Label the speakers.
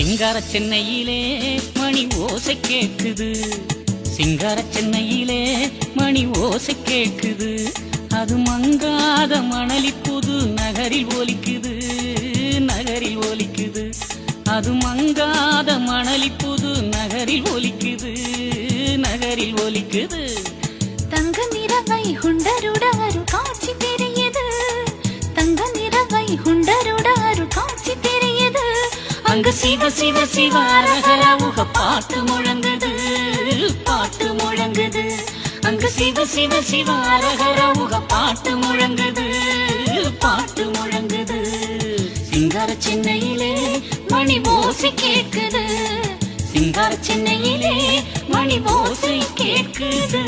Speaker 1: சிங்கார சென்னையிலே மணி ஓசை கேக்குது, சிங்கார சென்னையிலே மணி ஓசை கேக்குது. அது மங்காத மணலி புது நகரில் ஒலிக்குது, நகரில் ஒலிக்குது. அது மங்காத மணலி புது நகரில் ஒலிக்குது, நகரில் ஒலிக்குது.
Speaker 2: தங்க நிறவை ஹுண்டருடாரு காட்சி தெரியுது, தங்க நிறவை ஹுண்டருடாரு காட்சி தெரியுது.
Speaker 1: அங்க சிவ சிவ சிவ அரஹர உக பாட்டு முழங்குது, பாட்டு முழங்குது. அங்க சிவ சிவ சிவ அரஹர உக பாட்டு முழங்குது, பாட்டு முழங்குது. சிங்கார சென்னையிலே மணி ஓசை கேட்குது, சிங்கார சென்னையிலே மணி ஓசை கேட்குது.